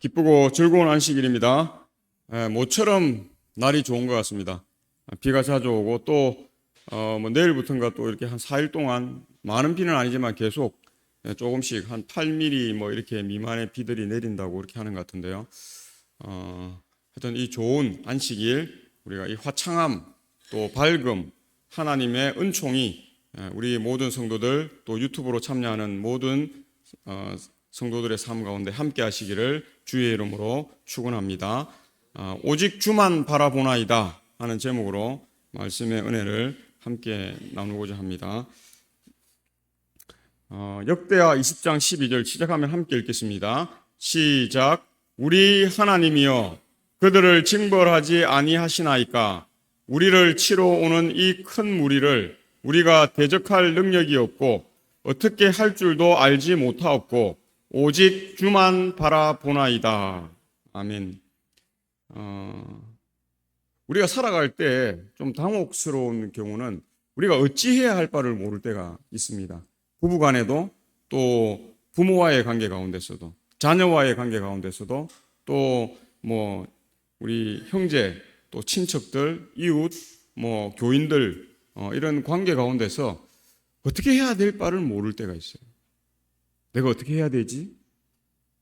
기쁘고 즐거운 안식일입니다. 모처럼 날이 좋은 것 같습니다. 비가 자주 오고 또 내일부터인가 또 이렇게 한 4일 동안 많은 비는 아니지만 계속 조금씩 한 8mm 이렇게 미만의 비들이 내린다고 이렇게 하는 것 같은데요. 하여튼 이 좋은 안식일, 우리가 이 화창함 또 밝음, 하나님의 은총이 우리 모든 성도들 또 유튜브로 참여하는 모든 성도들의 삶 가운데 함께 하시기를 주의 이름으로 축원합니다. 오직 주만 바라보나이다 하는 제목으로 말씀의 은혜를 함께 나누고자 합니다. 역대하 20장 12절 시작하면 함께 읽겠습니다. 시작. 우리 하나님이여 그들을 징벌하지 아니하시나이까. 우리를 치러 오는 이 큰 무리를 우리가 대적할 능력이 없고 어떻게 할 줄도 알지 못하옵고 오직 주만 바라보나이다. 아멘. 우리가 살아갈 때 좀 당혹스러운 경우는 우리가 어찌해야 할 바를 모를 때가 있습니다. 부부간에도 또 부모와의 관계 가운데서도 자녀와의 관계 가운데서도 또 우리 형제 또 친척들 이웃 교인들 이런 관계 가운데서 어떻게 해야 될 바를 모를 때가 있어요. 내가 어떻게 해야 되지?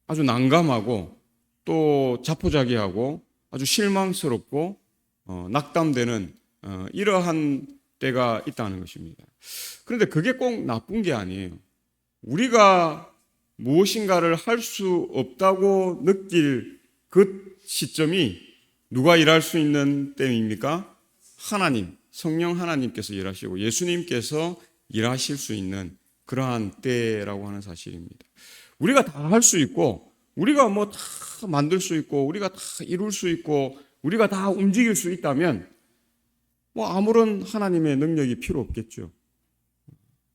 아주 난감하고 또 자포자기하고 아주 실망스럽고 낙담되는 이러한 때가 있다는 것입니다. 그런데 그게 꼭 나쁜 게 아니에요. 우리가 무엇인가를 할 수 없다고 느낄 그 시점이 누가 일할 수 있는 때입니까? 하나님, 성령 하나님께서 일하시고 예수님께서 일하실 수 있는 그러한 때라고 하는 사실입니다. 우리가 다 할 수 있고 우리가 다 만들 수 있고 우리가 다 이룰 수 있고 우리가 다 움직일 수 있다면 아무런 하나님의 능력이 필요 없겠죠.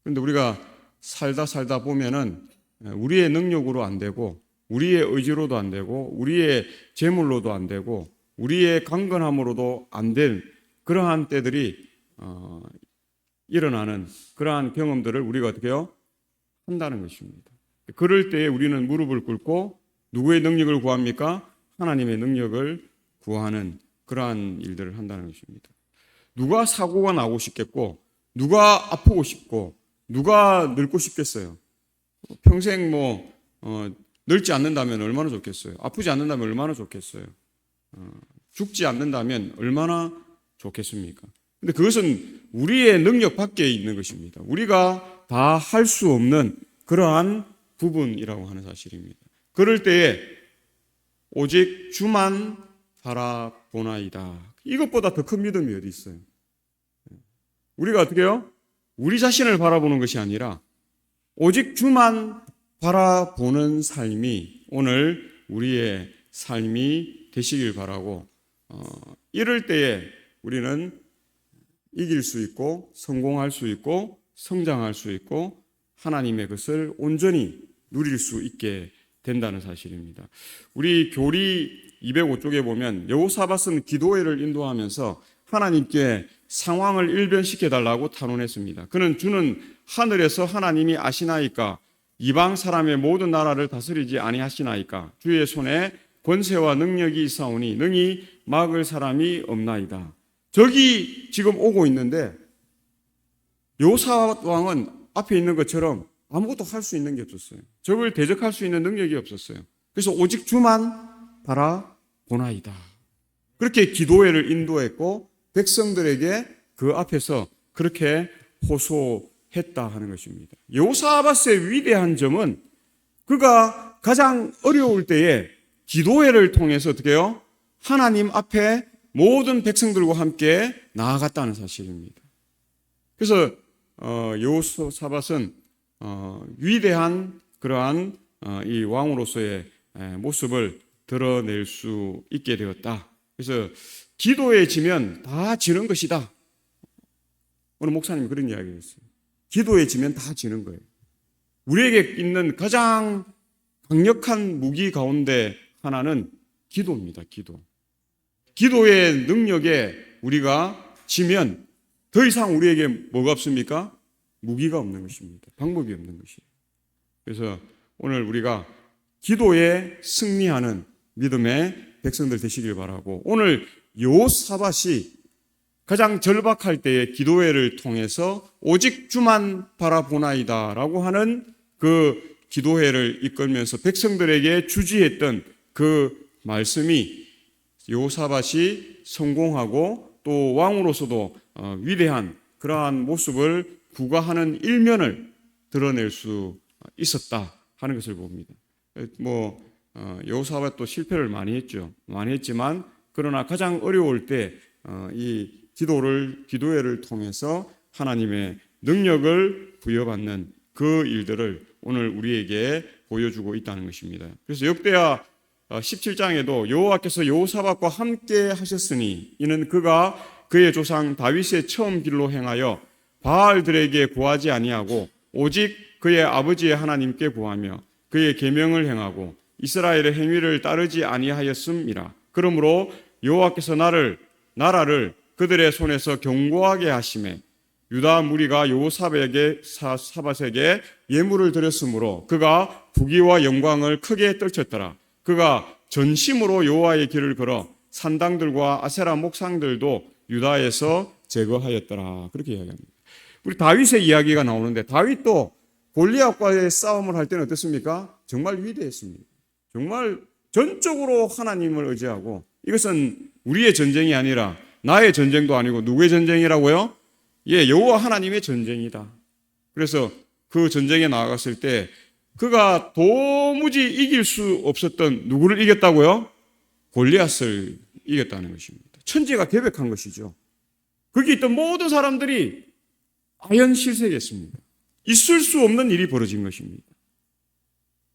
그런데 우리가 살다 보면은 우리의 능력으로 안 되고 우리의 의지로도 안 되고 우리의 재물로도 안 되고 우리의 강건함으로도 안 될 그러한 때들이 일어나는 그러한 경험들을 우리가 어떻게 해요? 한다는 것입니다. 그럴 때에 우리는 무릎을 꿇고 누구의 능력을 구합니까? 하나님의 능력을 구하는 그러한 일들을 한다는 것입니다. 누가 사고가 나고 싶겠고 누가 아프고 싶고 누가 늙고 싶겠어요? 평생 늙지 않는다면 얼마나 좋겠어요? 아프지 않는다면 얼마나 좋겠어요? 죽지 않는다면 얼마나 좋겠습니까? 근데 그것은 우리의 능력 밖에 있는 것입니다. 우리가 다 할 수 없는 그러한 부분이라고 하는 사실입니다. 그럴 때에 오직 주만 바라보나이다. 이것보다 더 큰 믿음이 어디 있어요? 우리가 어떻게 해요? 우리 자신을 바라보는 것이 아니라 오직 주만 바라보는 삶이 오늘 우리의 삶이 되시길 바라고 이럴 때에 우리는 이길 수 있고 성공할 수 있고 성장할 수 있고 하나님의 것을 온전히 누릴 수 있게 된다는 사실입니다. 우리 교리 205쪽에 보면 여호사밧은 기도회를 인도하면서 하나님께 상황을 일변시켜 달라고 탄원했습니다. 그는 주는 하늘에서 하나님이 아시나이까 이방 사람의 모든 나라를 다스리지 아니하시나이까 주의 손에 권세와 능력이 있사오니 능히 막을 사람이 없나이다. 적이 지금 오고 있는데 여호사밧 왕은 앞에 있는 것처럼 아무것도 할 수 있는 게 없었어요. 적을 대적할 수 있는 능력이 없었어요. 그래서 오직 주만 바라보나이다. 그렇게 기도회를 인도했고 백성들에게 그 앞에서 그렇게 호소했다 하는 것입니다. 여호사밧의 위대한 점은 그가 가장 어려울 때에 기도회를 통해서 어떻게 해요? 하나님 앞에 모든 백성들과 함께 나아갔다는 사실입니다. 그래서 여호사밧은 위대한 그러한 이 왕으로서의 모습을 드러낼 수 있게 되었다. 그래서 기도에 지면 다 지는 것이다. 오늘 목사님이 그런 이야기를 했어요. 기도에 지면 다 지는 거예요. 우리에게 있는 가장 강력한 무기 가운데 하나는 기도입니다. 기도의 능력에 우리가 지면 더 이상 우리에게 뭐가 없습니까? 무기가 없는 것입니다. 방법이 없는 것이에요. 그래서 오늘 우리가 기도에 승리하는 믿음의 백성들 되시길 바라고, 오늘 여호사밧이 가장 절박할 때의 기도회를 통해서 오직 주만 바라보나이다 라고 하는 그 기도회를 이끌면서 백성들에게 주지했던 그 말씀이 여호사밧이 성공하고 또 왕으로서도 위대한 그러한 모습을 부과하는 일면을 드러낼 수 있었다 하는 것을 봅니다. 여호사밧도 실패를 많이 했죠. 많이 했지만 그러나 가장 어려울 때 이 기도회를 통해서 하나님의 능력을 부여받는 그 일들을 오늘 우리에게 보여주고 있다는 것입니다. 그래서 역대하 17장에도 여호와께서 여호사밧과 함께 하셨으니 이는 그가 그의 조상 다윗의 처음 길로 행하여 바알들에게 구하지 아니하고 오직 그의 아버지의 하나님께 구하며 그의 계명을 행하고 이스라엘의 행위를 따르지 아니하였음이라. 그러므로 여호와께서 나라를 그들의 손에서 견고하게 하심에 유다 무리가 여호사밧에게 예물을 드렸으므로 그가 부귀와 영광을 크게 떨쳤더라. 그가 전심으로 여호와의 길을 걸어 산당들과 아세라 목상들도 유다에서 제거하였더라. 그렇게 이야기합니다. 우리 다윗의 이야기가 나오는데 다윗도 골리앗과의 싸움을 할 때는 어떻습니까? 정말 위대했습니다. 정말 전적으로 하나님을 의지하고, 이것은 우리의 전쟁이 아니라 나의 전쟁도 아니고 누구의 전쟁이라고요? 여호와 하나님의 전쟁이다. 그래서 그 전쟁에 나아갔을 때 그가 도무지 이길 수 없었던 누구를 이겼다고요? 골리앗을 이겼다는 것입니다. 천지가 개벽한 것이죠. 거기 있던 모든 사람들이 아연실색했습니다. 있을 수 없는 일이 벌어진 것입니다.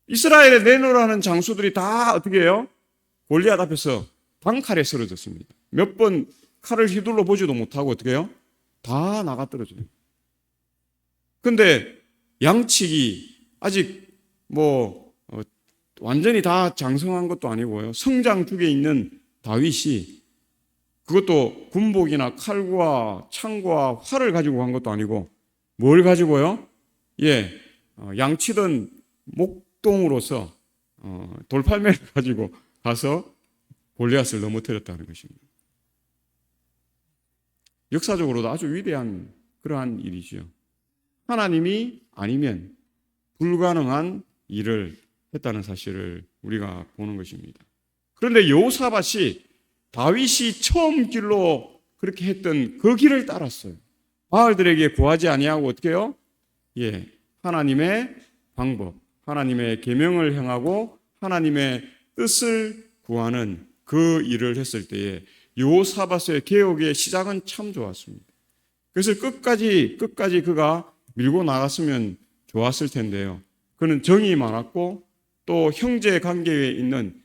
이스라엘에 내놓으라는 장수들이 다 어떻게 해요? 골리앗 앞에서 단칼에 쓰러졌습니다. 몇 번 칼을 휘둘러 보지도 못하고 어떻게 해요? 다 나가 떨어져요. 그런데 양측이 아직 완전히 다 장성한 것도 아니고요. 성장 중에 있는 다윗이 그것도 군복이나 칼과 창과 활을 가지고 간 것도 아니고 뭘 가지고요? 양치던 목동으로서 돌팔매를 가지고 가서 골리앗을 넘어뜨렸다는 것입니다. 역사적으로도 아주 위대한 그러한 일이죠. 하나님이 아니면 불가능한 일을 했다는 사실을 우리가 보는 것입니다. 그런데 여호사밧이 다윗이 처음 길로 그렇게 했던 그 길을 따랐어요. 바알들에게 구하지 아니하고 어떻게 해요? 하나님의 방법, 하나님의 계명을 행하고 하나님의 뜻을 구하는 그 일을 했을 때에 여호사밧의 개혁의 시작은 참 좋았습니다. 그래서 끝까지 그가 밀고 나갔으면 좋았을 텐데요. 그는 정이 많았고 또 형제 관계에 있는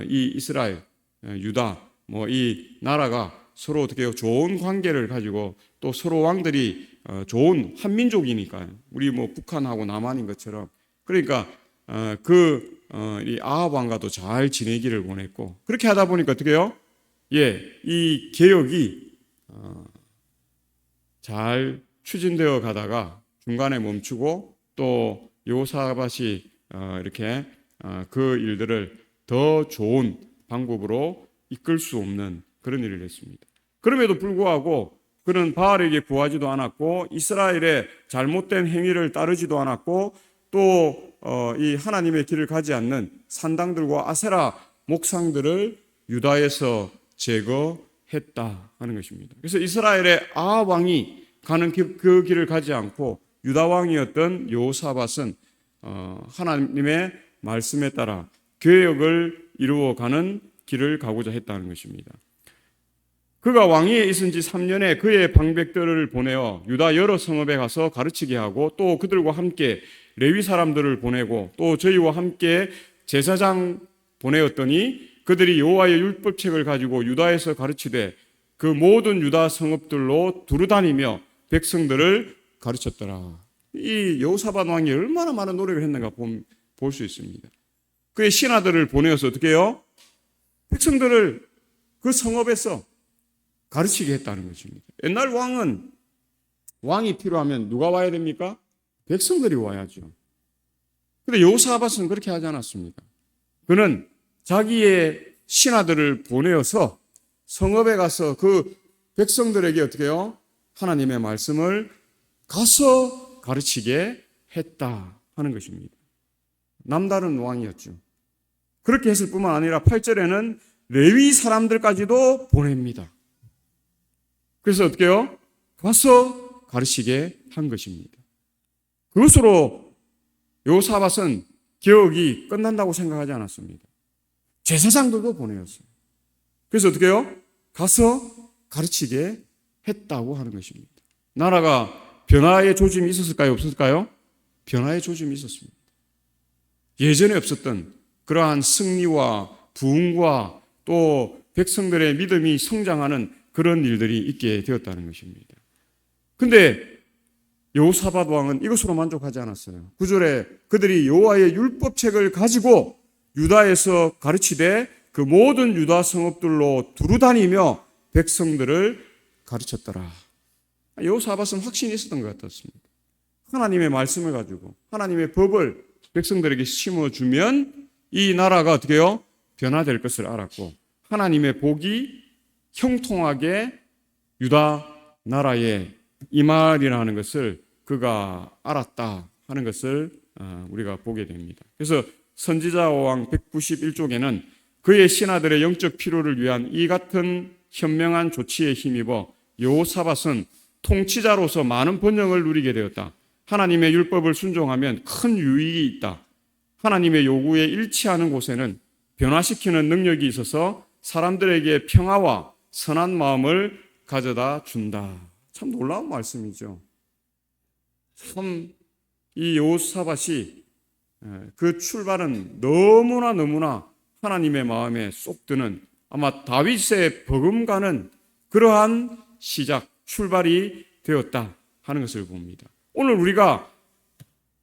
이 이스라엘, 유다, 이 나라가 서로 어떻게 좋은 관계를 가지고 또 서로 왕들이 좋은 한민족이니까요. 우리 북한하고 남한인 것처럼. 그러니까 이 아합 왕과도 잘 지내기를 원했고, 그렇게 하다 보니까 어떻게 해요? 이 개혁이 잘 추진되어 가다가 중간에 멈추고 또 여호사밧이 이렇게 그 일들을 더 좋은 방법으로 이끌 수 없는 그런 일을 했습니다. 그럼에도 불구하고 그는 바알에게 구하지도 않았고 이스라엘의 잘못된 행위를 따르지도 않았고 또 이 하나님의 길을 가지 않는 산당들과 아세라 목상들을 유다에서 제거했다 하는 것입니다. 그래서 이스라엘의 아합 왕이 가는 그 길을 가지 않고 유다 왕이었던 여호사밧은 하나님의 말씀에 따라 개혁을 이루어가는 길을 가고자 했다는 것입니다. 그가 왕위에 있은 지 3년에 그의 방백들을 보내어 유다 여러 성읍에 가서 가르치게 하고 또 그들과 함께 레위 사람들을 보내고 또 저희와 함께 제사장 보내었더니 그들이 여호와의 율법책을 가지고 유다에서 가르치되 그 모든 유다 성읍들로 두루다니며 백성들을 가르쳤더라. 이 여호사밧 왕이 얼마나 많은 노력을 했는가 볼 수 있습니다. 그의 신하들을 보내어서 어떻게 해요? 백성들을 그 성읍에서 가르치게 했다는 것입니다. 옛날 왕이 필요하면 누가 와야 됩니까? 백성들이 와야죠. 그런데 여호사밧은 그렇게 하지 않았습니다. 그는 자기의 신하들을 보내어서 성읍에 가서 그 백성들에게 어떻게 해요? 하나님의 말씀을 가서 가르치게 했다 하는 것입니다. 남다른 왕이었죠. 그렇게 했을 뿐만 아니라 8절에는 레위 사람들까지도 보냅니다. 그래서 어떻게 해요? 가서 가르치게 한 것입니다. 그것으로 여호사밧은 개혁이 끝난다고 생각하지 않았습니다. 제사장들도 보내었어요. 그래서 어떻게 해요? 가서 가르치게 했다고 하는 것입니다. 나라가 변화의 조짐이 있었을까요? 없었을까요? 변화의 조짐이 있었습니다. 예전에 없었던 그러한 승리와 부흥과 또 백성들의 믿음이 성장하는 그런 일들이 있게 되었다는 것입니다. 근데 여호사밧 왕은 이것으로 만족하지 않았어요. 9절에 그들이 여호와의 율법책을 가지고 유다에서 가르치되 그 모든 유다 성읍들로 두루다니며 백성들을 가르쳤더라. 여호사밧은 확신이 있었던 것 같았습니다. 하나님의 말씀을 가지고 하나님의 법을 백성들에게 심어주면 이 나라가 어떻게 해요? 변화될 것을 알았고 하나님의 복이 형통하게 유다 나라에 임하리라는 것을 그가 알았다 하는 것을 우리가 보게 됩니다. 그래서 선지자 왕 191쪽에는 그의 신하들의 영적 필요를 위한 이 같은 현명한 조치에 힘입어 여호사밧은 통치자로서 많은 번영을 누리게 되었다. 하나님의 율법을 순종하면 큰 유익이 있다. 하나님의 요구에 일치하는 곳에는 변화시키는 능력이 있어서 사람들에게 평화와 선한 마음을 가져다 준다. 참 놀라운 말씀이죠. 참 이 여호사밧이 그 출발은 너무나 하나님의 마음에 쏙 드는 아마 다윗의 버금가는 그러한 시작, 출발이 되었다 하는 것을 봅니다. 오늘 우리가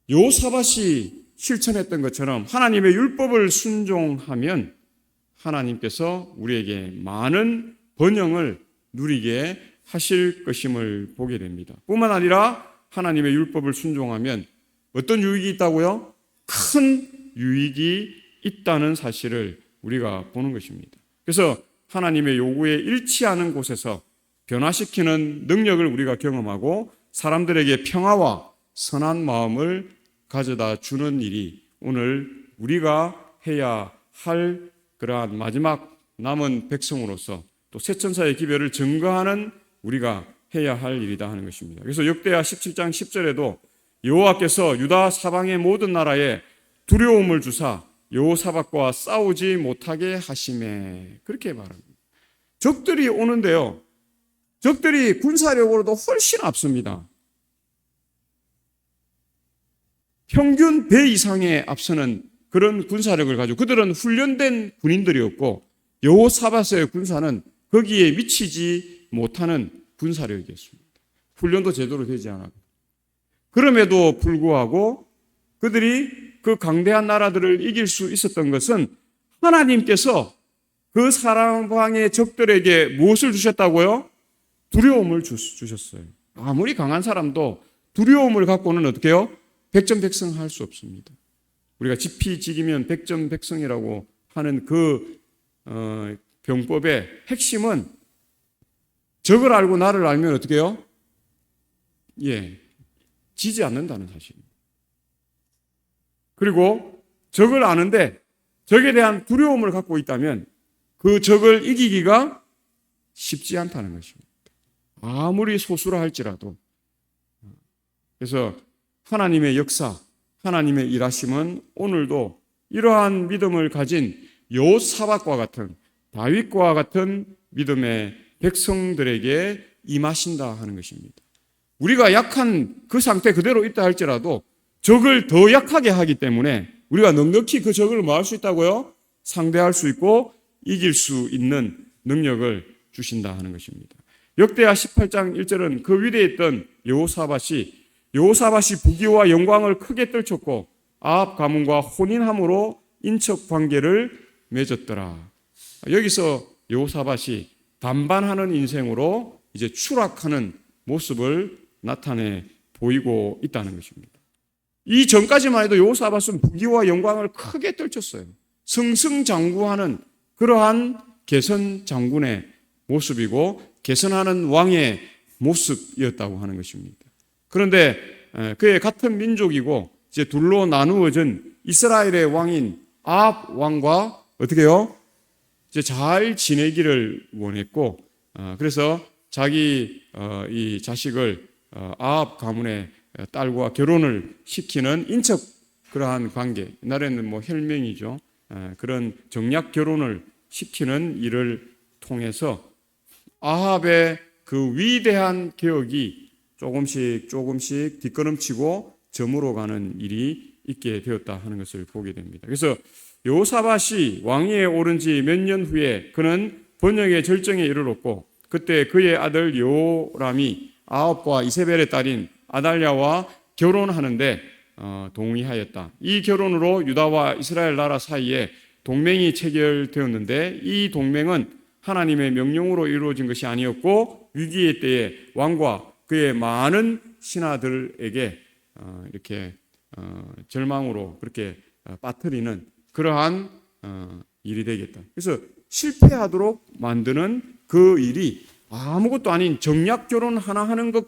여호사밧이 실천했던 것처럼 하나님의 율법을 순종하면 하나님께서 우리에게 많은 번영을 누리게 하실 것임을 보게 됩니다. 뿐만 아니라 하나님의 율법을 순종하면 어떤 유익이 있다고요? 큰 유익이 있다는 사실을 우리가 보는 것입니다. 그래서 하나님의 요구에 일치하는 곳에서 변화시키는 능력을 우리가 경험하고 사람들에게 평화와 선한 마음을 가져다 주는 일이 오늘 우리가 해야 할 그러한 마지막 남은 백성으로서 또 새천사의 기별을 증거하는 우리가 해야 할 일이다 하는 것입니다. 그래서 역대하 17장 10절에도 여호와께서 유다 사방의 모든 나라에 두려움을 주사 여호사밧과 싸우지 못하게 하시매 그렇게 말합니다. 적들이 오는데요. 적들이 군사력으로도 훨씬 앞섭니다. 평균 배 이상의 앞서는 그런 군사력을 가지고 그들은 훈련된 군인들이었고 여호사밧의 군사는 거기에 미치지 못하는 군사력이었습니다. 훈련도 제대로 되지 않았고 그럼에도 불구하고 그들이 그 강대한 나라들을 이길 수 있었던 것은 하나님께서 그 사방의 적들에게 무엇을 주셨다고요? 두려움을 주셨어요. 아무리 강한 사람도 두려움을 갖고는 어떻게 해요? 백전백승할 수 없습니다. 우리가 지피지기면 백전백승이라고 하는 그 병법의 핵심은 적을 알고 나를 알면 어떻게 해요? 지지 않는다는 사실입니다. 그리고 적을 아는데 적에 대한 두려움을 갖고 있다면 그 적을 이기기가 쉽지 않다는 것입니다. 아무리 소수라 할지라도. 그래서 하나님의 역사, 하나님의 일하심은 오늘도 이러한 믿음을 가진 여호사밧과 같은 다윗과 같은 믿음의 백성들에게 임하신다 하는 것입니다. 우리가 약한 그 상태 그대로 있다 할지라도 적을 더 약하게 하기 때문에 우리가 넉넉히 그 적을 뭐 할 수 있다고요? 상대할 수 있고 이길 수 있는 능력을 주신다 하는 것입니다. 역대하 18장 1절은 그 위대했던 여호사밧이 부귀와 영광을 크게 떨쳤고 아합 가문과 혼인함으로 인척 관계를 맺었더라. 여기서 여호사밧이 반반하는 인생으로 이제 추락하는 모습을 나타내 보이고 있다는 것입니다. 이 전까지만 해도 여호사밧은 부귀와 영광을 크게 떨쳤어요. 승승장구하는 그러한 개선 장군의 모습이고 개선하는 왕의 모습이었다고 하는 것입니다. 그런데 그의 같은 민족이고 이제 둘로 나누어진 이스라엘의 왕인 아합 왕과 어떻게 해요? 이제 잘 지내기를 원했고 그래서 자기 이 자식을 아합 가문의 딸과 결혼을 시키는 인척 그러한 관계, 옛날에는 뭐 혈맹이죠. 그런 정략 결혼을 시키는 일을 통해서 아합의 그 위대한 개혁이 조금씩 뒷걸음치고 저물어 가는 일이 있게 되었다 하는 것을 보게 됩니다. 그래서 여호사밧이 왕위에 오른 지 몇 년 후에 그는 번영의 절정에 이르렀고 그때 그의 아들 여호람이 아합과 이세벨의 딸인 아달랴와 결혼하는데 동의하였다. 이 결혼으로 유다와 이스라엘 나라 사이에 동맹이 체결되었는데 이 동맹은 하나님의 명령으로 이루어진 것이 아니었고 위기의 때에 왕과 그의 많은 신하들에게 이렇게 절망으로 그렇게 빠뜨리는 그러한 일이 되겠다. 그래서 실패하도록 만드는 그 일이 아무것도 아닌 정략 결혼 하나 하는 것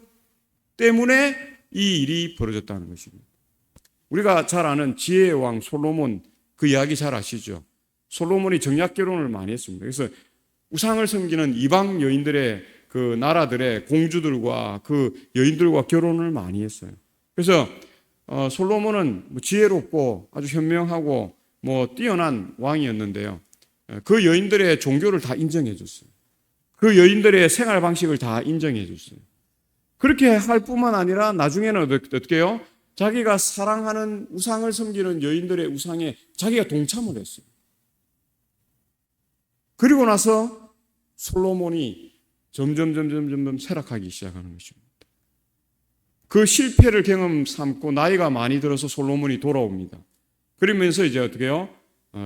때문에 이 일이 벌어졌다는 것입니다. 우리가 잘 아는 지혜의 왕 솔로몬 그 이야기 잘 아시죠? 솔로몬이 정략 결혼을 많이 했습니다. 그래서 우상을 섬기는 이방 여인들의 그 나라들의 공주들과 그 여인들과 결혼을 많이 했어요. 그래서 솔로몬은 지혜롭고 아주 현명하고 뛰어난 왕이었는데요. 그 여인들의 종교를 다 인정해 줬어요. 그 여인들의 생활 방식을 다 인정해 줬어요. 그렇게 할 뿐만 아니라 나중에는 어떻게 해요? 자기가 사랑하는 우상을 섬기는 여인들의 우상에 자기가 동참을 했어요. 그리고 나서 솔로몬이 점점 쇠락하기 시작하는 것입니다. 그 실패를 경험 삼고 나이가 많이 들어서 솔로몬이 돌아옵니다. 그러면서 이제 어떻게 해요?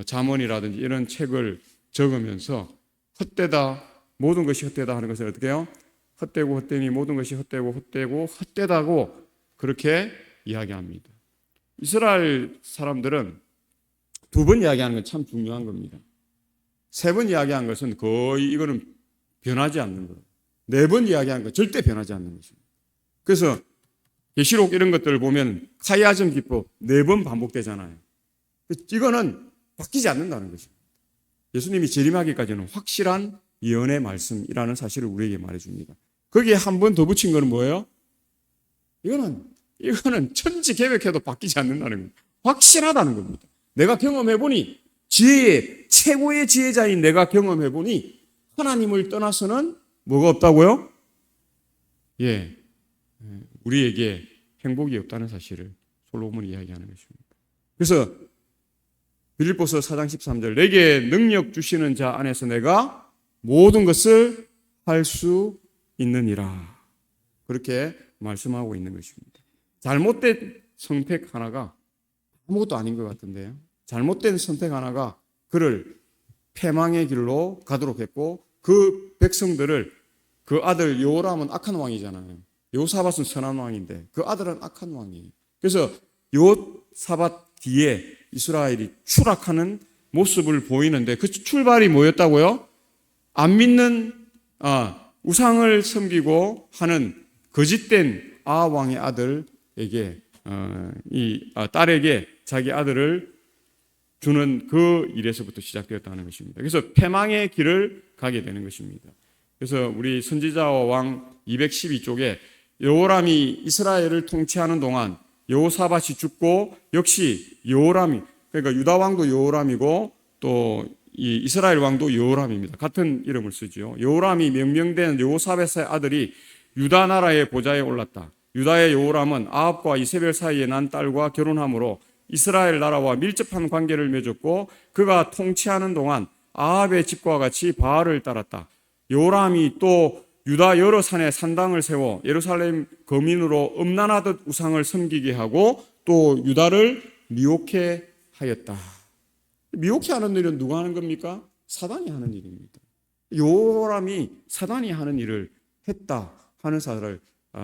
잠언이라든지 이런 책을 적으면서 헛되다, 모든 것이 헛되다 하는 것을 어떻게 해요? 헛되고 헛되니 모든 것이 헛되고 헛되다고 그렇게 이야기합니다. 이스라엘 사람들은 두 번 이야기하는 건 참 중요한 겁니다. 세 번 이야기한 것은 거의 이거는 변하지 않는 거예요. 네 번 이야기한 건 절대 변하지 않는 것입니다. 그래서 계시록 이런 것들을 보면 카이아즘 기법 4번 반복되잖아요. 이거는 바뀌지 않는다는 것입니다. 예수님이 재림하기까지는 확실한 예언의 말씀이라는 사실을 우리에게 말해줍니다. 거기에 한 번 더 붙인 거는 뭐예요? 이거는 천지 계획해도 바뀌지 않는다는 겁니다. 확실하다는 겁니다. 내가 경험해보니 최고의 지혜자인 내가 경험해보니 하나님을 떠나서는 뭐가 없다고요? 우리에게 행복이 없다는 사실을 솔로몬이 이야기하는 것입니다. 그래서 빌립보서 4장 13절 내게 능력 주시는 자 안에서 내가 모든 것을 할 수 있느니라 그렇게 말씀하고 있는 것입니다. 잘못된 선택 하나가 아무것도 아닌 것 같은데요. 잘못된 선택 하나가 그를 패망의 길로 가도록 했고 그 백성들을 그 아들 여호람은 악한 왕이잖아요. 여호사밧은 선한 왕인데 그 아들은 악한 왕이에요. 그래서 여호사밧 뒤에 이스라엘이 추락하는 모습을 보이는데 그 출발이 뭐였다고요? 안 믿는 우상을 섬기고 하는 거짓된 아합 왕의 아들에게 딸에게 자기 아들을 주는 그 일에서부터 시작되었다는 것입니다. 그래서 패망의 길을 가게 되는 것입니다. 그래서 우리 선지자와 왕 212쪽에 여호람이 이스라엘을 통치하는 동안 여호사밧이 죽고 역시 여호람이 그러니까 유다 왕도 여호람이고 또 이 이스라엘 왕도 여호람입니다. 같은 이름을 쓰죠. 여호람이 명명된 여호사밧의 아들이 유다 나라의 보좌에 올랐다. 유다의 여호람은 아합과 이세벨 사이에 난 딸과 결혼함으로 이스라엘 나라와 밀접한 관계를 맺었고 그가 통치하는 동안 아합의 집과 같이 바알을 따랐다. 여호람이 또 유다 여러 산에 산당을 세워 예루살렘 거민으로 음란하듯 우상을 섬기게 하고 또 유다를 미혹해 하였다. 미혹해 하는 일은 누가 하는 겁니까? 사단이 하는 일입니다. 여호람이 사단이 하는 일을 했다 하는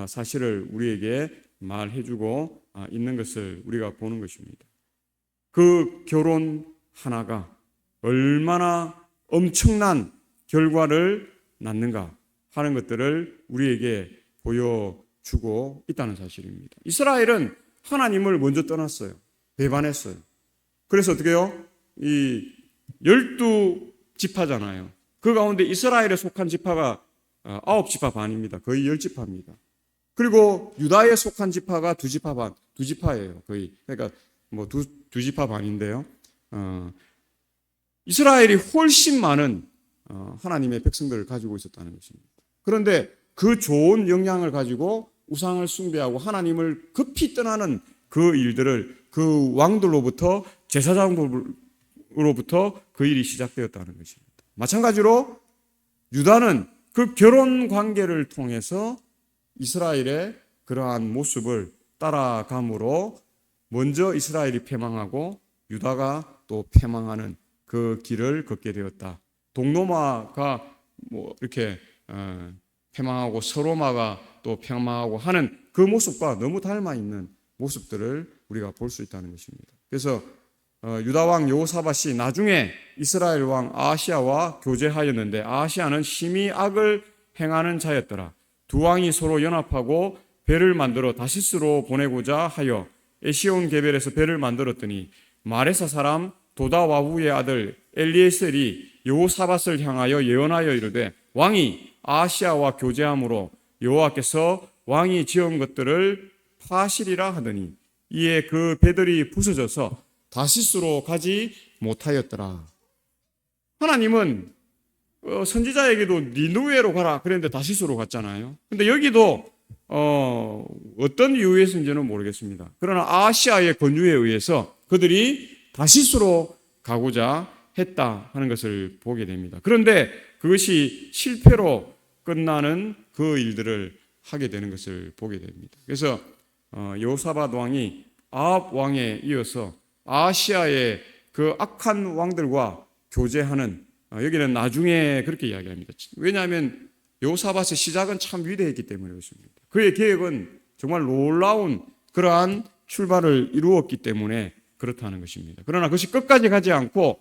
사실을 우리에게 말해주고 있는 것을 우리가 보는 것입니다. 그 결혼 하나가 얼마나 엄청난 결과를 낳는가 하는 것들을 우리에게 보여주고 있다는 사실입니다. 이스라엘은 하나님을 먼저 떠났어요. 배반했어요. 그래서 어떻게 해요? 이 12지파잖아요. 그 가운데 이스라엘에 속한 지파가 9지파 반입니다. 거의 10지파입니다. 그리고 유다에 속한 지파가 2지파 반, 2지파예요. 거의. 그러니까 뭐 두 지파 반인데요. 이스라엘이 훨씬 많은 하나님의 백성들을 가지고 있었다는 것입니다. 그런데 그 좋은 영향을 가지고 우상을 숭배하고 하나님을 급히 떠나는 그 일들을 그 왕들로부터 제사장으로부터 그 일이 시작되었다는 것입니다. 마찬가지로 유다는 그 결혼 관계를 통해서 이스라엘의 그러한 모습을 따라감으로 먼저 이스라엘이 패망하고 유다가 또 패망하는 그 길을 걷게 되었다. 동로마가 뭐 이렇게 패망하고 서로마가 또 패망하고 하는 그 모습과 너무 닮아 있는 모습들을 우리가 볼 수 있다는 것입니다. 그래서 유다 왕 여호사밧이 나중에 이스라엘 왕 아하시아와 교제하였는데 아하시아는 심히 악을 행하는 자였더라. 두 왕이 서로 연합하고 배를 만들어 다시스로 보내고자 하여 에시온 게벨에서 배를 만들었더니 마레사 사람 도다와후의 아들 엘리에셀이 여호사밧을 향하여 예언하여 이르되 왕이 아하시아와 교제함으로 여호와께서 왕이 지은 것들을 파시리라 하더니 이에 그 배들이 부서져서 다시스로 가지 못하였더라. 하나님은 선지자에게도 니느웨로 가라 그랬는데 다시스로 갔잖아요. 근데 여기도 어떤 이유에서인지는 모르겠습니다. 그러나 아하시아의 권유에 의해서 그들이 다시스로 가고자 했다 하는 것을 보게 됩니다. 그런데 그것이 실패로 끝나는 그 일들을 하게 되는 것을 보게 됩니다. 그래서 여호사밧 왕이 아합 왕에 이어서 아시아의 그 악한 왕들과 교제하는 여기는 나중에 그렇게 이야기합니다. 왜냐하면 여호사밧의 시작은 참 위대했기 때문에 그렇습니다. 그의 계획은 정말 놀라운 그러한 출발을 이루었기 때문에 그렇다는 것입니다. 그러나 그것이 끝까지 가지 않고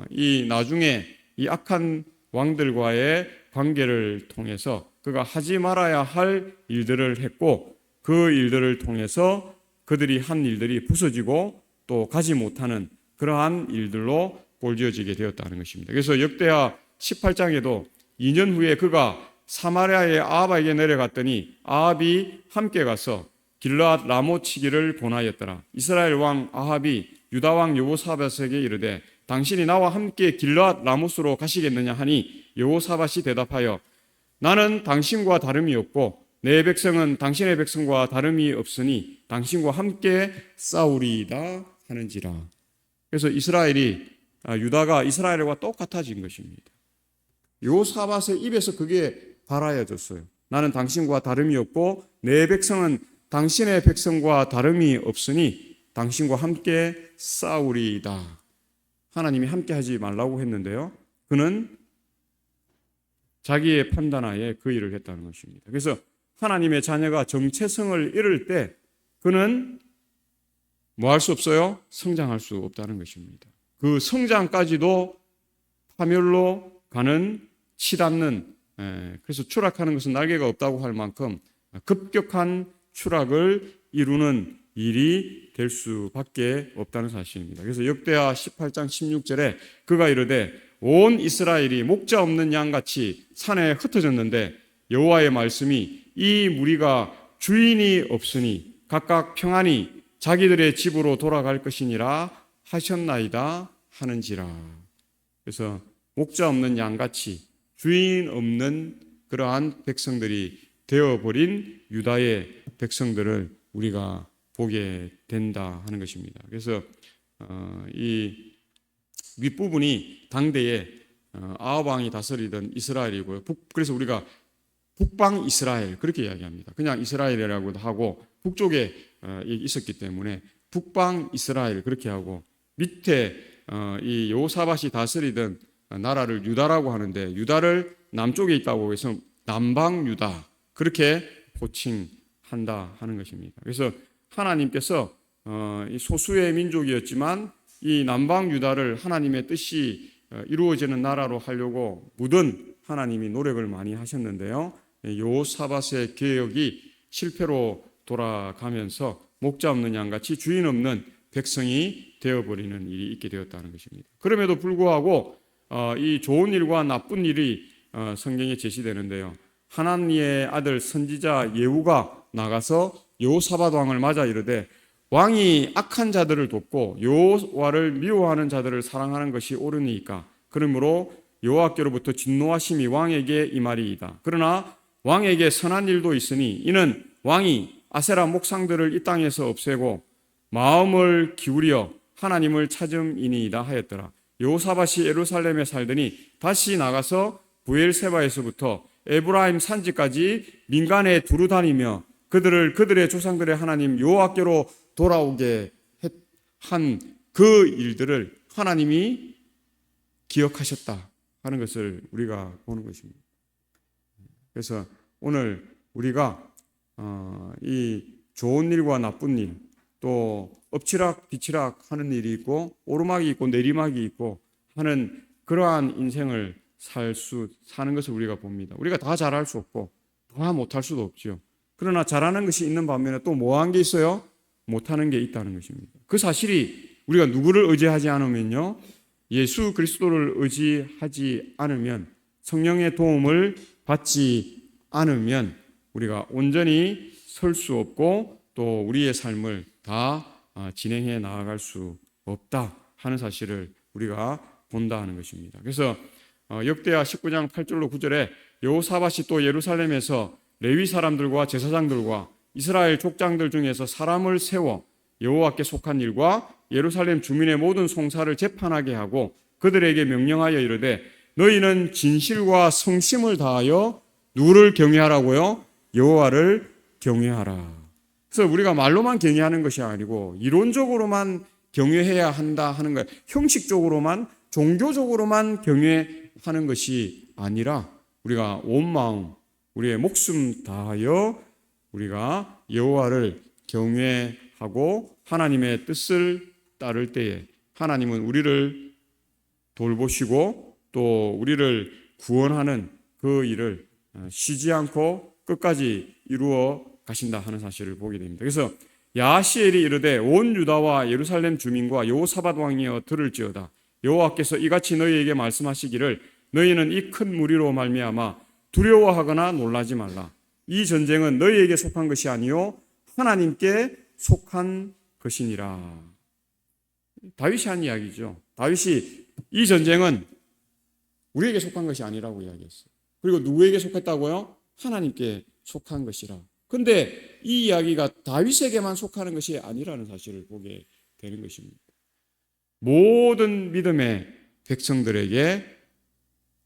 이 나중에 이 악한 왕들과의 관계를 통해서 그가 하지 말아야 할 일들을 했고 그 일들을 통해서 그들이 한 일들이 부서지고 또 가지 못하는 그러한 일들로 꼴지어지게 되었다는 것입니다. 그래서 역대하 18장에도 2년 후에 그가 사마리아의 아합에게 내려갔더니 아합이 함께 가서 길르앗 라못 치기를 권하였더라. 이스라엘 왕 아합이 유다 왕 여호사밧에게 이르되 당신이 나와 함께 길르앗 라못으로 가시겠느냐 하니 여호사밧이 대답하여 나는 당신과 다름이 없고 내 백성은 당신의 백성과 다름이 없으니 당신과 함께 싸우리이다 하는지라. 그래서 유다가 이스라엘과 똑같아진 것입니다. 여호사밧의 입에서 그게 발하여졌어요. 나는 당신과 다름이 없고 내 백성은 당신의 백성과 다름이 없으니 당신과 함께 싸우리이다. 하나님이 함께 하지 말라고 했는데요. 그는 자기의 판단하에 그 일을 했다는 것입니다. 그래서 하나님의 자녀가 정체성을 잃을 때 그는 뭐 할 수 없어요? 성장할 수 없다는 것입니다. 그 성장까지도 파멸로 가는 치닫는 그래서 추락하는 것은 날개가 없다고 할 만큼 급격한 추락을 이루는 일이 될 수밖에 없다는 사실입니다. 그래서 역대하 18장 16절에 그가 이르되 온 이스라엘이 목자 없는 양같이 산에 흩어졌는데 여호와의 말씀이 이 무리가 주인이 없으니 각각 평안히 자기들의 집으로 돌아갈 것이니라 하셨나이다 하는지라. 그래서 목자 없는 양같이 주인 없는 그러한 백성들이 되어버린 유다의 백성들을 우리가 보게 된다 하는 것입니다. 그래서 이 윗부분이 당대에 아합 왕이 다스리던 이스라엘이고요. 그래서 우리가 북방 이스라엘 그렇게 이야기합니다. 그냥 이스라엘이라고도 하고 북쪽에 있었기 때문에 북방 이스라엘 그렇게 하고 밑에 이 여호사밧이 다스리던 나라를 유다라고 하는데 유다를 남쪽에 있다고 해서 남방 유다 그렇게 호칭한다 하는 것입니다. 그래서 하나님께서 이 소수의 민족이었지만 이 남방 유다를 하나님의 뜻이 이루어지는 나라로 하려고 무든 하나님이 노력을 많이 하셨는데요. 여호사밧의 개혁이 실패로 돌아가면서 목자 없는 양같이 주인 없는 백성이 되어버리는 일이 있게 되었다는 것입니다. 그럼에도 불구하고 이 좋은 일과 나쁜 일이 성경에 제시되는데요. 하나님의 아들 선지자 예후가 나가서 여호사밧 왕을 맞아 이르되 왕이 악한 자들을 돕고 여호와를 미워하는 자들을 사랑하는 것이 옳으니까 그러므로 여호와께로부터 진노하심이 왕에게 임하리이다. 그러나 왕에게 선한 일도 있으니 이는 왕이 아세라 목상들을 이 땅에서 없애고 마음을 기울여 하나님을 찾음이니이다 하였더라. 여호사밧이 예루살렘에 살더니 다시 나가서 부엘세바에서부터 에브라임 산지까지 민간에 두루 다니며 그들의 조상들의 하나님 여호와께로 돌아오게 한 그 일들을 하나님이 기억하셨다 하는 것을 우리가 보는 것입니다. 그래서 오늘 우리가 이 좋은 일과 나쁜 일, 또 엎치락 뒤치락 하는 일이 있고 오르막이 있고 내리막이 있고 하는 그러한 인생을 사는 것을 우리가 봅니다. 우리가 다 잘할 수 없고 다 못할 수도 없죠. 그러나 잘하는 것이 있는 반면에 또 뭐한 게 있어요? 못하는 게 있다는 것입니다. 그 사실이 우리가 누구를 의지하지 않으면요, 예수 그리스도를 의지하지 않으면, 성령의 도움을 받지 않으면 우리가 온전히 설 수 없고 또 우리의 삶을 다 진행해 나아갈 수 없다 하는 사실을 우리가 본다 하는 것입니다. 그래서 역대하 19장 8절로 9절에 여호사밧이 또 예루살렘에서 레위 사람들과 제사장들과 이스라엘 족장들 중에서 사람을 세워 여호와께 속한 일과 예루살렘 주민의 모든 송사를 재판하게 하고 그들에게 명령하여 이르되 너희는 진실과 성심을 다하여 누구를 경외하라고요? 여호와를 경외하라. 그래서 우리가 말로만 경외하는 것이 아니고 이론적으로만 경외해야 한다 하는 것, 형식적으로만 종교적으로만 경외하는 것이 아니라 우리가 온 마음, 우리의 목숨 다하여 우리가 여호와를 경외하고 하나님의 뜻을 따를 때에 하나님은 우리를 돌보시고 또 우리를 구원하는 그 일을 쉬지 않고 끝까지 이루어 가신다 하는 사실을 보게 됩니다. 그래서 야하시엘이 이르되 온 유다와 예루살렘 주민과 여호사밧 왕이여 들을지어다. 여호와께서 이같이 너희에게 말씀하시기를 너희는 이 큰 무리로 말미암아 두려워하거나 놀라지 말라. 이 전쟁은 너희에게 속한 것이 아니요 하나님께 속한 것이니라. 다윗이 한 이야기죠. 다윗이 이 전쟁은 우리에게 속한 것이 아니라고 이야기했어요. 그리고 누구에게 속했다고요? 하나님께 속한 것이라. 근데 이 이야기가 다윗에게만 속하는 것이 아니라는 사실을 보게 되는 것입니다. 모든 믿음의 백성들에게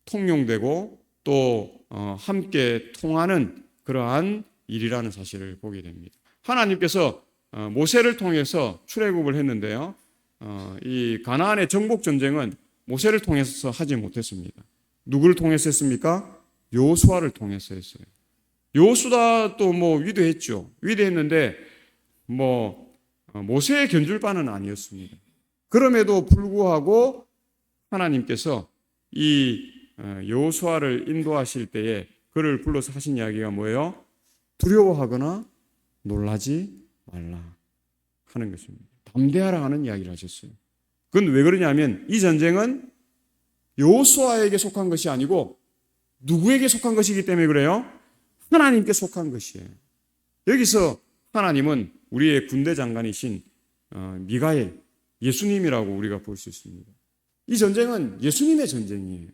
통용되고 또 함께 통하는 그러한 일이라는 사실을 보게 됩니다. 하나님께서 모세를 통해서 출애굽을 했는데요. 이 가나안의 정복 전쟁은 모세를 통해서 하지 못했습니다. 누구를 통해서 했습니까? 여호수아를 통해서 했어요. 여호수아도 위대했죠. 위대했는데 모세의 견줄 바는 아니었습니다. 그럼에도 불구하고 하나님께서 이 여호수아를 인도하실 때에 그를 불러서 하신 이야기가 뭐예요? 두려워하거나 놀라지 말라 하는 것입니다. 담대하라 하는 이야기를 하셨어요. 그건 왜 그러냐면 이 전쟁은 여호수아에게 속한 것이 아니고 누구에게 속한 것이기 때문에 그래요? 하나님께 속한 것이에요. 여기서 하나님은 우리의 군대 장관이신 미가엘, 예수님이라고 우리가 볼 수 있습니다. 이 전쟁은 예수님의 전쟁이에요.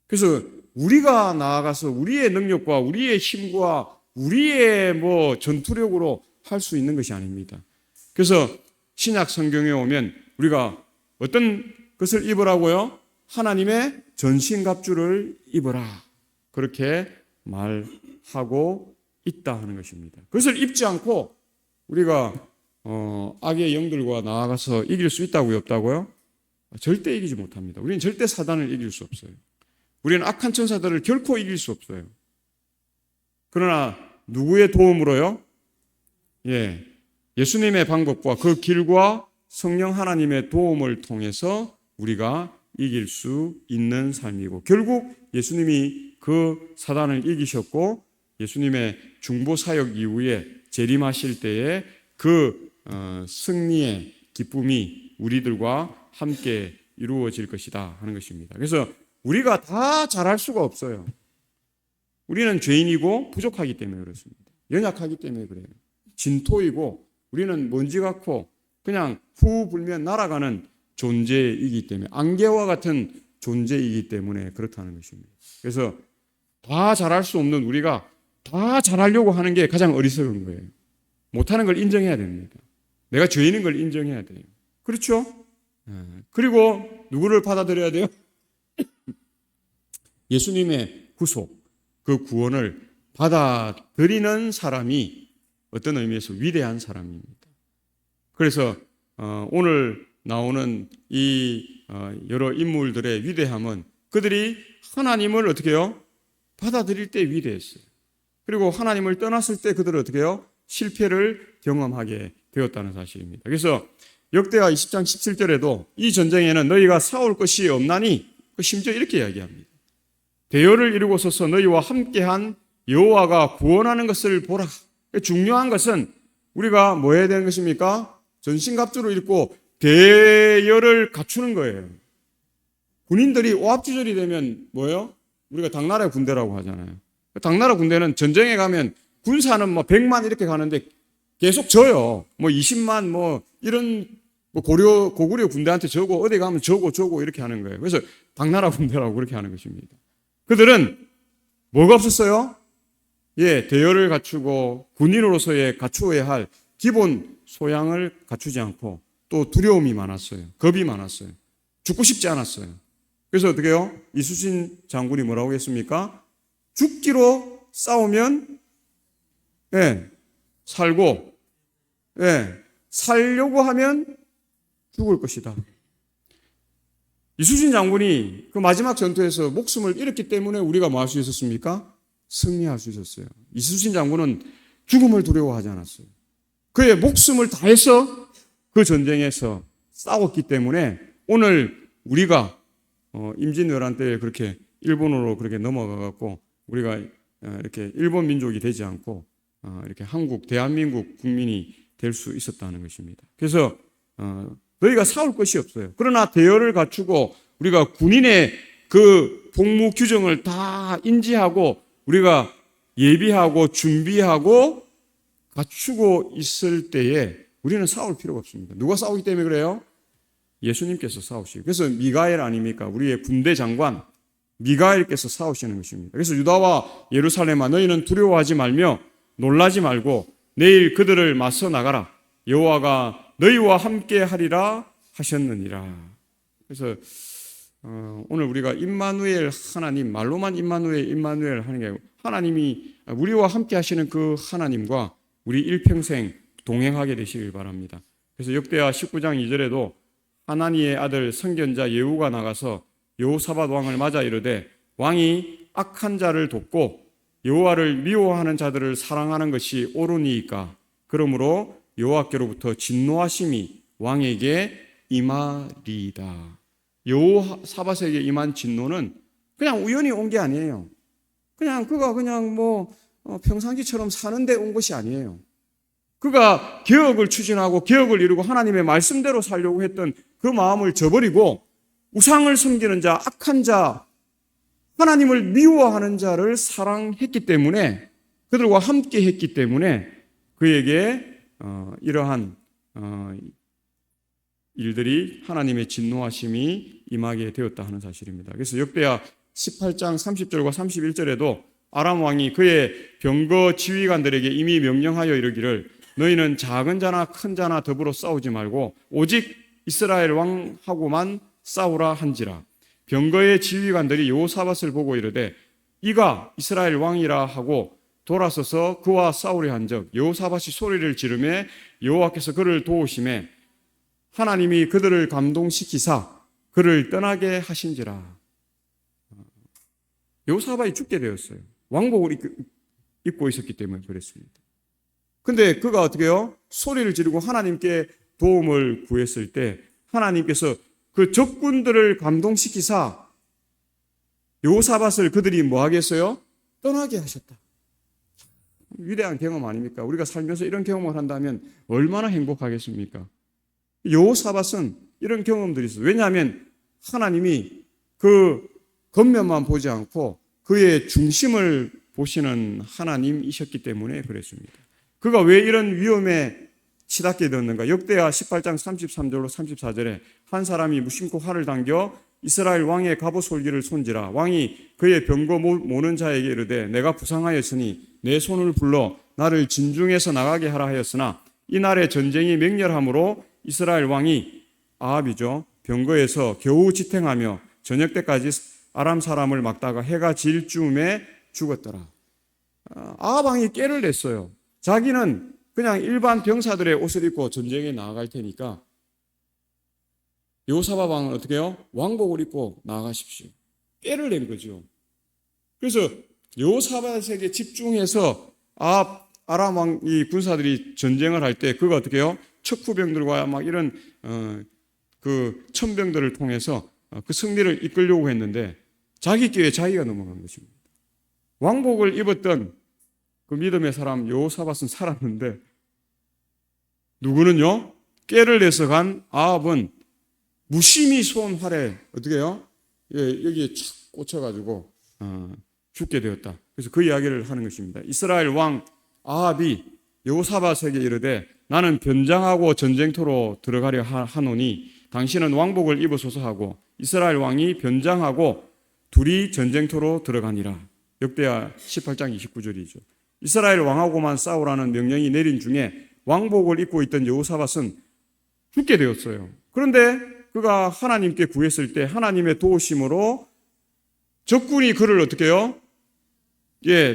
그래서 우리가 나아가서 우리의 능력과 우리의 힘과 우리의 전투력으로 할 수 있는 것이 아닙니다. 그래서 신약 성경에 오면 우리가 어떤 것을 입으라고요? 하나님의 전신갑주를 입어라. 그렇게 말하고 있다 하는 것입니다. 그것을 입지 않고 우리가 악의 영들과 나아가서 이길 수 있다고요? 없다고요? 절대 이기지 못합니다. 우리는 절대 사단을 이길 수 없어요. 우리는 악한 천사들을 결코 이길 수 없어요. 그러나 누구의 도움으로요? 예수님의 방법과 그 길과 성령 하나님의 도움을 통해서 우리가 이길 수 있는 삶이고, 결국 예수님이 그 사단을 이기셨고 예수님의 중보 사역 이후에 재림하실 때에 그 승리의 기쁨이 우리들과 함께 이루어질 것이다 하는 것입니다. 그래서 우리가 다 잘할 수가 없어요. 우리는 죄인이고 부족하기 때문에 그렇습니다. 연약하기 때문에 그래요. 진토이고 우리는 먼지 같고 그냥 후 불면 날아가는 존재이기 때문에, 안개와 같은 존재이기 때문에 그렇다는 것입니다. 그래서 다 잘할 수 없는 우리가 다 잘하려고 하는 게 가장 어리석은 거예요. 못하는 걸 인정해야 됩니다. 내가 죄인인 걸 인정해야 돼요. 그렇죠? 그리고 누구를 받아들여야 돼요? 예수님의 구속, 그 구원을 받아들이는 사람이 어떤 의미에서 위대한 사람입니다. 그래서 오늘 나오는 이 여러 인물들의 위대함은 그들이 하나님을 어떻게 해요? 받아들일 때 위대했어요. 그리고 하나님을 떠났을 때 그들은 어떻게 해요? 실패를 경험하게 되었다는 사실입니다. 그래서 역대하 20장 17절에도 이 전쟁에는 너희가 싸울 것이 없나니, 심지어 이렇게 이야기합니다. 대열을 이루고 서서 너희와 함께한 여호와가 구원하는 것을 보라. 중요한 것은 우리가 뭐 해야 되는 것입니까? 전신갑주를 입고 대열을 갖추는 거예요. 군인들이 오합지졸이 되면 뭐예요? 우리가 당나라의 군대라고 하잖아요. 당나라 군대는 전쟁에 가면 군사는 뭐 100만 이렇게 가는데 계속 져요. 뭐 20만 뭐 이런 뭐 고구려 군대한테 져고 어디 가면 져고 이렇게 하는 거예요. 그래서 당나라 군대라고 그렇게 하는 것입니다. 그들은 뭐가 없었어요? 대열을 갖추고 군인으로서의 갖추어야 할 기본 소양을 갖추지 않고 또 두려움이 많았어요. 겁이 많았어요. 죽고 싶지 않았어요. 그래서 어떻게 해요? 이순신 장군이 뭐라고 했습니까? 죽기로 싸우면 살고 살려고 하면 죽을 것이다. 이순신 장군이 그 마지막 전투에서 목숨을 잃었기 때문에 우리가 뭐 할 수 있었습니까? 승리할 수 있었어요. 이순신 장군은 죽음을 두려워하지 않았어요. 그의 목숨을 다해서 그 전쟁에서 싸웠기 때문에 오늘 우리가 임진왜란 때에 그렇게 일본으로 그렇게 넘어가갖고 우리가 이렇게 일본 민족이 되지 않고 이렇게 대한민국 국민이 될 수 있었다는 것입니다. 그래서 너희가 싸울 것이 없어요. 그러나 대열을 갖추고 우리가 군인의 그 복무 규정을 다 인지하고 우리가 예비하고 준비하고 갖추고 있을 때에 우리는 싸울 필요가 없습니다. 누가 싸우기 때문에 그래요? 예수님께서 싸우시고. 그래서 미가엘 아닙니까? 우리의 군대 장관 미가엘께서 싸우시는 것입니다. 그래서 유다와 예루살렘아 너희는 두려워하지 말며 놀라지 말고 내일 그들을 맞서 나가라. 여호와가 너희와 함께 하리라 하셨느니라. 그래서 오늘 우리가 임마누엘 하나님, 말로만 임마누엘 하는 게 아니고 하나님이 우리와 함께 하시는 그 하나님과 우리 일평생 동행하게 되시길 바랍니다. 그래서 역대하 19장 2절에도 하나니의 아들 선견자 예후가 나가서 여호사밧 왕을 맞아 이르되 왕이 악한 자를 돕고 여호와를 미워하는 자들을 사랑하는 것이 옳으니이까 그러므로 여호와께로부터 진노하심이 왕에게 임하리이다. 여호사밧에게 임한 진노는 그냥 우연히 온 게 아니에요. 그가 뭐 평상시처럼 사는데 온 것이 아니에요. 그가 개혁을 추진하고 개혁을 이루고 하나님의 말씀대로 살려고 했던 그 마음을 저버리고 우상을 섬기는 자, 악한 자, 하나님을 미워하는 자를 사랑했기 때문에, 그들과 함께 했기 때문에 그에게 이러한 일들이 하나님의 진노하심이 임하게 되었다 하는 사실입니다. 그래서 역대하 18장 30절과 31절에도 아람 왕이 그의 병거 지휘관들에게 이미 명령하여 이르기를 너희는 작은 자나 큰 자나 더불어 싸우지 말고 오직 이스라엘 왕하고만 싸우라 한지라. 병거의 지휘관들이 여호사밧을 보고 이르되 이가 이스라엘 왕이라 하고 돌아서서 그와 싸우려 한즉 여호사밧이 소리를 지르매 여호와께서 그를 도우심에 하나님이 그들을 감동시키사 그를 떠나게 하신지라. 여호사밧이 죽게 되었어요. 왕복을 입고 있었기 때문에 그랬습니다. 근데 그가 어떻게 해요? 소리를 지르고 하나님께 도움을 구했을 때 하나님께서 그 적군들을 감동시키사 여호사밧을 그들이 뭐 하겠어요? 떠나게 하셨다. 위대한 경험 아닙니까? 우리가 살면서 이런 경험을 한다면 얼마나 행복하겠습니까? 여호사밧은 이런 경험들이 있어요. 왜냐하면 하나님이 그 겉면만 보지 않고 그의 중심을 보시는 하나님이셨기 때문에 그랬습니다. 그가 왜 이런 위험에 치닫게 되었는가? 역대하 18장 33절로 34절에 한 사람이 무심코 활을 당겨 이스라엘 왕의 갑옷 솔기를 손지라 왕이 그의 병거 모는 자에게 이르되 내가 부상하였으니 내 손을 불러 나를 진중에서 나가게 하라 하였으나 이날의 전쟁이 맹렬함으로 이스라엘 왕이 아합이죠. 병거에서 겨우 지탱하며 저녁 때까지 아람 사람을 막다가 해가 질 즈음에 죽었더라. 아합 왕이 깨를 냈어요. 자기는 그냥 일반 병사들의 옷을 입고 전쟁에 나아갈 테니까 여호사밧 왕은 어떻게 해요? 왕복을 입고 나아가십시오. 깨를 낸 거죠. 그래서 여호사밧에게 집중해서 아람 왕 이 군사들이 전쟁을 할 때 그가 어떻게 해요? 척후병들과 막 이런 그 천병들을 통해서 그 승리를 이끌려고 했는데 자기 기회에 자기가 넘어간 것입니다. 왕복을 입었던 그 믿음의 사람 여호사밧은 살았는데 누구는요? 깨를 내서 간 아합은 무심히 쏜 활에 어떻게 해요? 여기에 착 꽂혀가지고 죽게 되었다. 그래서 그 이야기를 하는 것입니다. 이스라엘 왕 아합이 여호사밧에게 이르되 나는 변장하고 전쟁터로 들어가려 하노니 당신은 왕복을 입으소서 하고 이스라엘 왕이 변장하고 둘이 전쟁터로 들어가니라. 역대하 18장 29절이죠. 이스라엘 왕하고만 싸우라는 명령이 내린 중에 왕복을 입고 있던 여호사밧은 죽게 되었어요. 그런데 그가 하나님께 구했을 때 하나님의 도우심으로 적군이 그를 어떻게 해요?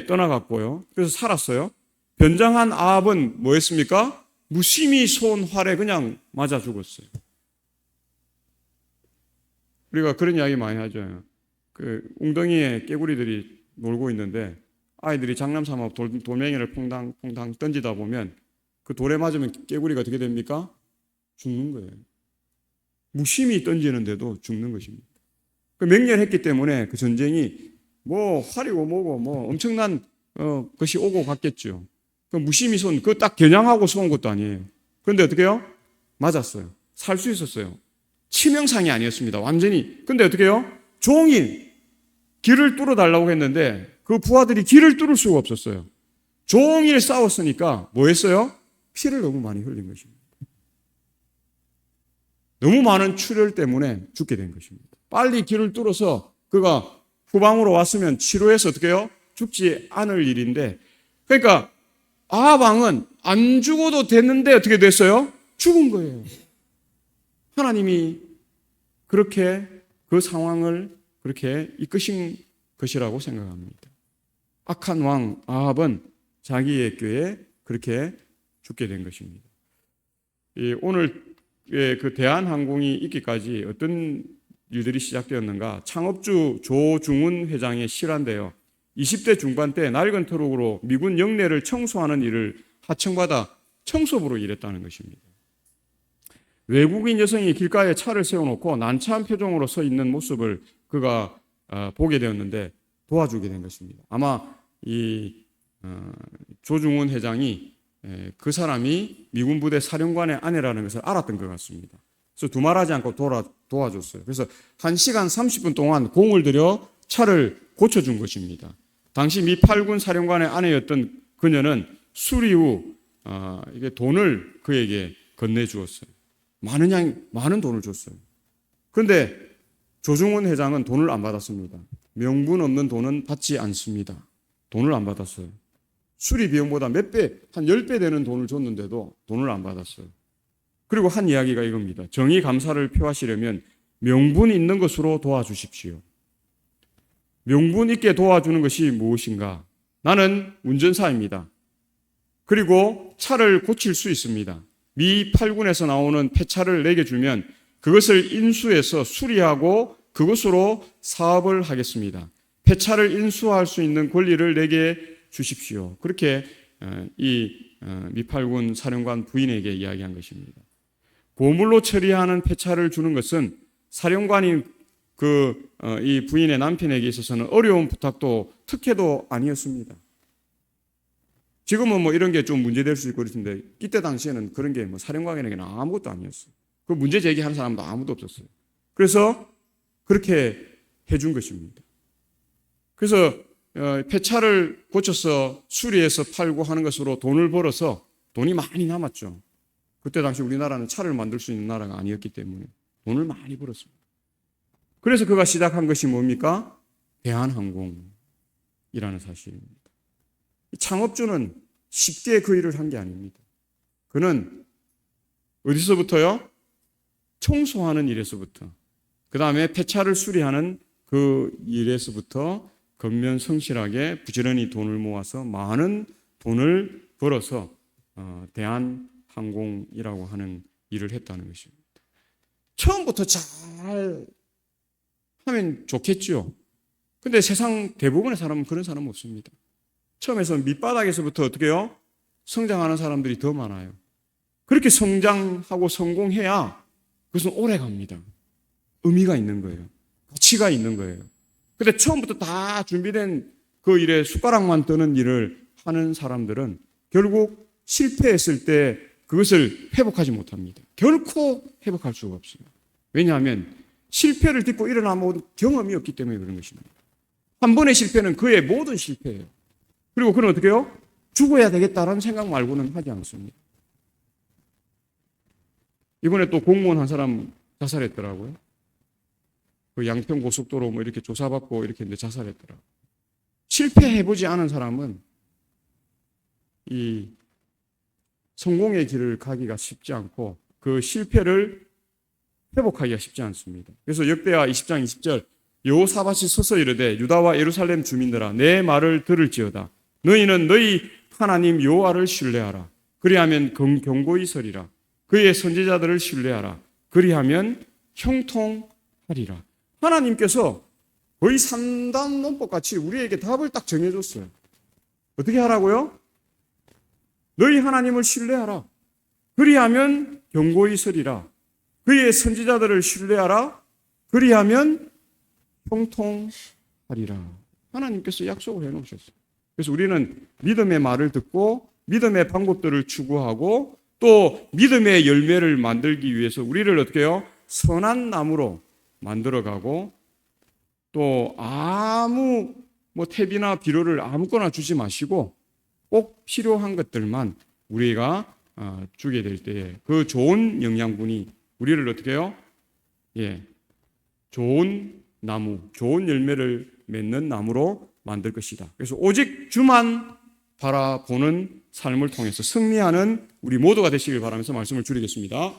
떠나갔고요. 그래서 살았어요. 변장한 아합은 뭐 했습니까? 무심히 쏜 활에 그냥 맞아 죽었어요. 우리가 그런 이야기 많이 하죠. 그 웅덩이에 깨구리들이 놀고 있는데 아이들이 장난 삼아 돌멩이를 퐁당 던지다 보면 그 돌에 맞으면 깨구리가 어떻게 됩니까? 죽는 거예요. 무심히 던지는데도 죽는 것입니다. 그 맹렬했기 때문에 그 전쟁이 뭐 활이고 뭐고 뭐 엄청난 것이 오고 갔겠죠. 그 무심히 쏜, 그 딱 겨냥하고 쏜 것도 아니에요. 그런데 어떻게 해요? 맞았어요. 살 수 있었어요. 치명상이 아니었습니다. 완전히. 근데 어떻게 해요? 종일 길을 뚫어달라고 했는데 그 부하들이 길을 뚫을 수가 없었어요. 종일 싸웠으니까 뭐 했어요? 피를 너무 많이 흘린 것입니다. 너무 많은 출혈 때문에 죽게 된 것입니다. 빨리 길을 뚫어서 그가 후방으로 왔으면 치료해서 어떻게 해요? 죽지 않을 일인데 그러니까 아합 왕은 안 죽어도 됐는데 어떻게 됐어요? 죽은 거예요. 하나님이 그렇게 그 상황을 그렇게 이끄신 것이라고 생각합니다. 악한 왕 아합은 자기의 꾀에 그렇게 죽게 된 것입니다. 오늘 그 대한항공이 있기까지 어떤 일들이 시작되었는가? 창업주 조중훈 회장의 실화인데요. 20대 중반 때 낡은 트럭으로 미군 영내를 청소하는 일을 하청받아 청소부로 일했다는 것입니다. 외국인 여성이 길가에 차를 세워놓고 난처한 표정으로 서 있는 모습을 그가 보게 되었는데 도와주게 된 것입니다. 아마 이 조중훈 회장이 그 사람이 미군 부대 사령관의 아내라는 것을 알았던 것 같습니다. 그래서 두말하지 않고 도와줬어요. 그래서 1시간 30분 동안 공을 들여 차를 고쳐준 것입니다. 당시 미 8군 사령관의 아내였던 그녀는 수리 후 이게 돈을 그에게 건네주었어요. 많은 돈을 줬어요. 그런데 조중훈 회장은 돈을 안 받았습니다. 명분 없는 돈은 받지 않습니다. 돈을 안 받았어요. 수리 비용보다 몇 배, 한 10배 되는 돈을 줬는데도 돈을 안 받았어요. 그리고 한 이야기가 이겁니다. 정의 감사를 표하시려면 명분 있는 것으로 도와주십시오. 명분 있게 도와주는 것이 무엇인가? 나는 운전사입니다. 그리고 차를 고칠 수 있습니다. 미 8군에서 나오는 폐차를 내게 주면 그것을 인수해서 수리하고 그것으로 사업을 하겠습니다. 폐차를 인수할 수 있는 권리를 내게 주십시오. 그렇게 이 미 8군 사령관 부인에게 이야기한 것입니다. 고물로 처리하는 폐차를 주는 것은 사령관이 이 부인의 남편에게 있어서는 어려운 부탁도 특혜도 아니었습니다. 지금은 뭐 이런 게 좀 문제될 수 있고 그렇던데 이때 당시에는 그런 게 뭐 사령관에게는 아무것도 아니었어요. 그 문제 제기하는 사람도 아무도 없었어요. 그래서 그렇게 해준 것입니다. 그래서 폐차를 고쳐서 수리해서 팔고 하는 것으로 돈을 벌어서 돈이 많이 남았죠. 그때 당시 우리나라는 차를 만들 수 있는 나라가 아니었기 때문에 돈을 많이 벌었습니다. 그래서 그가 시작한 것이 뭡니까? 대한항공이라는 사실입니다. 창업주는 쉽게 그 일을 한 게 아닙니다. 그는 어디서부터요? 청소하는 일에서부터, 그 다음에 폐차를 수리하는 그 일에서부터 건면성실하게 부지런히 돈을 모아서 많은 돈을 벌어서 대한항공이라고 하는 일을 했다는 것입니다. 처음부터 잘 하면 좋겠죠. 근데 세상 대부분의 사람은 그런 사람은 없습니다. 처음에서 밑바닥에서부터 어떻게 해요? 성장하는 사람들이 더 많아요. 그렇게 성장하고 성공해야 그것은 오래 갑니다. 의미가 있는 거예요. 가치가 있는 거예요. 근데 처음부터 다 준비된 그 일에 숟가락만 뜨는 일을 하는 사람들은 결국 실패했을 때 그것을 회복하지 못합니다. 결코 회복할 수가 없습니다. 왜냐하면 실패를 딛고 일어나면 경험이 없기 때문에 그런 것입니다. 한 번의 실패는 그의 모든 실패예요. 그리고 그는 어떻게 해요? 죽어야 되겠다라는 생각 말고는 하지 않습니다. 이번에 또 공무원 한 사람 자살했더라고요. 그 양평 고속도로 뭐 이렇게 조사받고 이렇게 했는데 자살했더라고요. 실패해보지 않은 사람은 이 성공의 길을 가기가 쉽지 않고 그 실패를 회복하기가 쉽지 않습니다. 그래서 역대하 20장 20절 여호사밧이 서서 이르되 유다와 예루살렘 주민들아 내 말을 들을지어다. 너희는 너희 하나님 여호와를 신뢰하라. 그리하면 견고히 서리라. 그의 선지자들을 신뢰하라. 그리하면 형통하리라. 하나님께서 거의 3단 논법같이 우리에게 답을 딱 정해줬어요. 어떻게 하라고요? 너희 하나님을 신뢰하라. 그리하면 견고히 서리라. 그의 선지자들을 신뢰하라. 그리하면 형통하리라. 하나님께서 약속을 해놓으셨어요. 그래서 우리는 믿음의 말을 듣고 믿음의 방법들을 추구하고 또 믿음의 열매를 만들기 위해서 우리를 어떻게 해요? 선한 나무로 만들어가고 또 아무 탭이나 비료를 아무거나 주지 마시고 꼭 필요한 것들만 우리가 주게 될 때에 그 좋은 영양분이 우리를 어떻게 해요? 좋은 나무, 좋은 열매를 맺는 나무로 만들 것이다. 그래서 오직 주만 바라보는 삶을 통해서 승리하는 우리 모두가 되시길 바라면서 말씀을 줄이겠습니다.